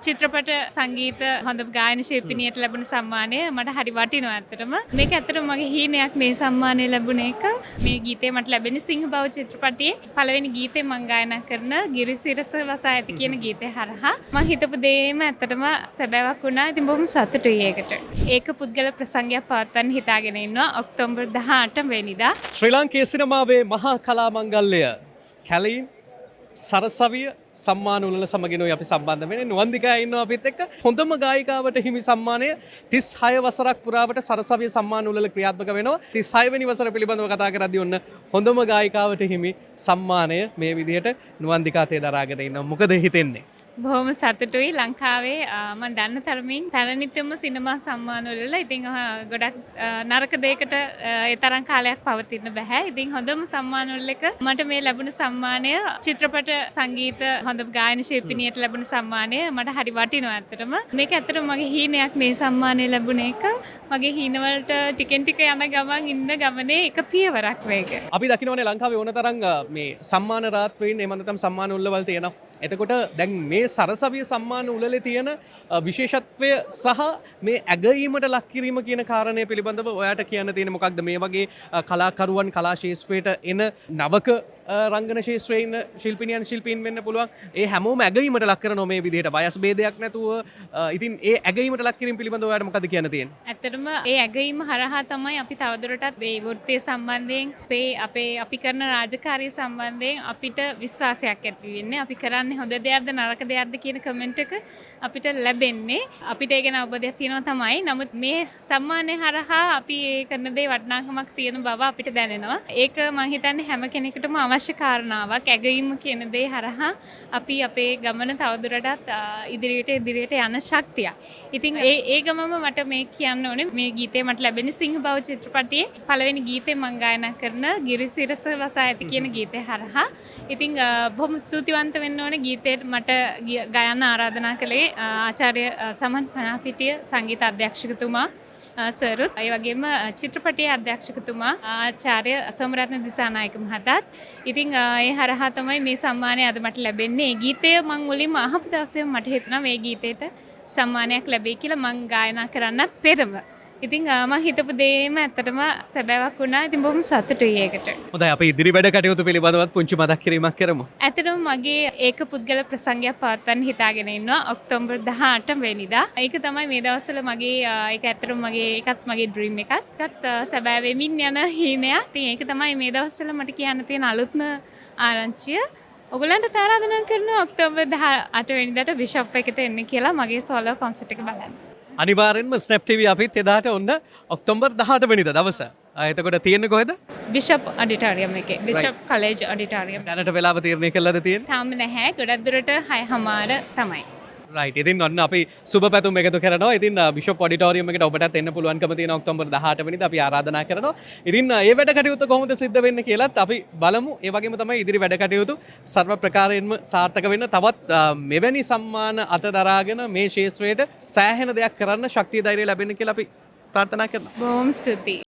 චිත්‍රපට සංගීත හොඳ ගායන ශිල්පිනියට ලැබුණ සම්මානය මට හරි වටිනවා ඇත්තටම. මේක ඇත්තටම මගේ හීනයක් මේ සම්මානය ලැබුණ එක. මේ ගීතේ මට ලැබෙන්නේ සිංහබව චිත්‍රපටයේ පළවෙනි ගීතේ මම ගායනා කරන ගිරිසිරස වසා ඇති කියන ගීතේ හරහා මම හිතපු දේම ඇත්තටම සැබෑවක් වුණා. ඉතින් බොහොම සතුටුයි ඒකට. ඒක පුද්ගල ප්‍රසංගයක් පවත්වන්න හිතාගෙන ඉන්නවා ඔක්තෝබර් 18 වෙනිදා. ශ්‍රී ලාංකේය සිනමාවේ මහා කලා මංගල්‍යය කැලීන් සරසවිය සම්මාන උළෙල සමගිනුයි අපි සම්බන්ධ වෙන්නේ. නුවන්දිකා ඉන්නවා අපිත් එක්ක. හොඳම ගායිකාවට හිමි සම්මානය 36 වසරක් පුරාවට සරසවිය සම්මාන උළෙල ක්‍රියාත්මක වෙනවා. 36 වෙනි වසර පිළිබඳව කතා කරද්දී ඔන්න හොඳම ගායිකාවට හිමි සම්මානය මේ විදිහට නුවන්දිකා තේ දරාගෙන ඉන්නවා. මොකද හිතෙන්නේ? බොහොම සතුටුයි. ලංකාවේ මම දන්න තරමින් පැරණිතම සිනමා සම්මානවල ඉතින් ගොඩක් නරක දෙයකට ඒ තරම් කාලයක් පවතින්න බෑ. ඉතින් හොඳම සම්මානවල එක මට මේ ලැබුණ සම්මානය චිත්‍රපට සංගීත හොඳ ගායන ශිල්පිනියට ලැබුණ සම්මානය මට හරි වටිනවා ඇත්තටම. මේක ඇත්තටම මගේ හීනයක් මේ සම්මානය ලැබුණ එක. මගේ හීනවලට ටිකෙන් ටික යන ගමන් ඉන්න ගමනේ එක පියවරක් වේග. අපි දකින්නවනේ ලංකාවේ ඕන තරම් මේ සම්මාන රාත්‍රීන් එහෙම නැත්නම් සම්මාන උළෙලවල් තියෙනවා. එතකොට දැන් මේ සරසවිය සම්මාන උළෙලේ තියෙන විශේෂත්වය සහ මේ ඇගීමට ලක් කිරීම කියන කාරණය පිළිබඳව ඔයාට කියන්න තියෙන මොකක්ද? මේ වගේ කලාකරුවන් කලා ශාස්ත්‍රයට එන නවක රංගන ශාස්ත්‍රයේ ඉන්න ශිල්පිනියන් ශිල්පීන් වෙන්න පුළුවන්. ඒ හැමෝම ඇගීමට ලක් කරනවා මේ විදිහට. වයස් භේදයක් නැතුව. ඉතින් ඒ ඇගීමට ලක් කිරීම පිළිබඳව ඔයාට මොකද කියන්න තියෙන්නේ? ඇත්තටම ඒ ඇගීම හරහා තමයි අපි තවදුරටත් මේ වෘත්තිය සම්බන්ධයෙන් අපි කරන රාජකාරිය සම්බන්ධයෙන් අපිට විශ්වාසයක් ඇති වෙන්නේ. අපි කරන්නේ හොඳ දෙයක්ද නරක දෙයක්ද කියන කමෙන්ට් එක අපිට ලැබෙන්නේ. අපිට ඒ ගැන අවබෝධයක් තියෙනවා තමයි. නමුත් මේ සම්මානය හරහා අපි ඒ කරන දේ වටිනාකමක් තියෙන බව අපිට දැනෙනවා. ඒක මම හිතන්නේ හැම කෙනෙකුටම අවශ්‍ය කාරණාවක්. ඇගීම කියන දේ හරහා අපි අපේ ගමන තවදුරටත් ඉදිරියට යන ශක්තිය. ඉතින් ඒ ගමම මට මේ කියන්න ඕනේ මේ ගීතේ මට ලැබෙන්නේ සිංහබව චිත්‍රපටයේ පළවෙනි ගීතේ මම ගායනා කරන ගිරිසිරස වසා ඇති කියන ගීතේ හරහා. ඉතින් බොහොම ස්තුතිවන්ත වෙන්න ඕනේ ගීතේට මට ගායන ආරාධනා කළේ ආචාර්ය සමන් පනාපිටිය සංගීත අධ්‍යක්ෂකතුමා සරුත් ඒ වගේම චිත්‍රපටයේ අධ්‍යක්ෂකතුමා ආචාර්ය සෝමරත්න දිසානායක මහතාත්. ඉතින් ඒ හරහා තමයි මේ සම්මානය අද මට ලැබෙන්නේ. මේ ගීතය මම මුලින්ම අහපු දවසේම මට හිතුණා මේ ගීතේට සම්මානයක් ලැබෙයි කියලා මම ගායනා කරන්නත් පෙරම. ඉතින් මම හිතපු දේම ඇත්තටම සැබෑවක් වුණා. ඉතින් බොහොම සතුටුයි ඒකට. හොඳයි අපි ඉදිරි වැඩ කටයුතු පිළිබඳවත් පුංචි මතක් කිරීමක් කරමු. ඇත්තටම මගේ ඒක පුද්ගල ප්‍රසංගයක් පවත්වන්න හිතාගෙන ඉන්නවා ඔක්තෝබර් 18 වෙනිදා. ඒක තමයි මේ දවස්වල මගේ ඒක ඇත්තටම ඒකත් මගේ ඩ්‍රීම් එකක්. ඒකත් සැබෑ වෙමින් යන හීනයක්. ඉතින් ඒක තමයි මේ දවස්වල මට කියන්න තියෙන අලුත්ම ආරංචිය. ඔයගලන්ට ආරාධනා කරනවා ඔක්තෝබර් 18 වෙනිදාට බිෂොප් එකට එන්න කියලා මගේ සෝලෝ කොන්සර්ට් එක බලන්න. අනිවාර්යෙන්ම ස්නැප් TV අපිත් එදාට ඔන්න ඔක්තෝබර් 18 වෙනිදා දවස. එතකොට තියෙන්නේ කොහෙද? බිෂොප් ඔඩිටෝරියම් එකේ. Bishop කලේජ් auditorium. දැනට වෙලාව තීරණය කළාද තියෙන්නේ? තාම නැහැ. ගොඩක් දුරට 6:00 තමයි. රයිට්. ඉතින් ඔන්න අපි සුබ පැතුම් එකතු කරනවා. ඉතින් බිෂොප් ඔඩිටෝරියම් එකට ඔබටත් එන්න පුළුවන්කම තියෙන ඔක්තෝබර් 18 වෙනිදා අපි ආරාධනා කරනවා. ඉතින් මේ වැඩ කටයුතු කොහොමද සිද්ධ වෙන්නේ කියලාත් අපි බලමු. ඒ වගේම තමයි ඉදිරි වැඩ කටයුතු සර්ව ප්‍රකාරයෙන්ම සාර්ථක වෙන්න තවත් මෙවැනි සම්මාන අතදරාගෙන මේ ශාස්ත්‍රයට සෑහෙන දෙයක් කරන්න ශක්තිය ධෛර්යය ලැබෙන්න කියලා අපි ප්‍රාර්ථනා කරනවා. බොහොම ස්තුතියි.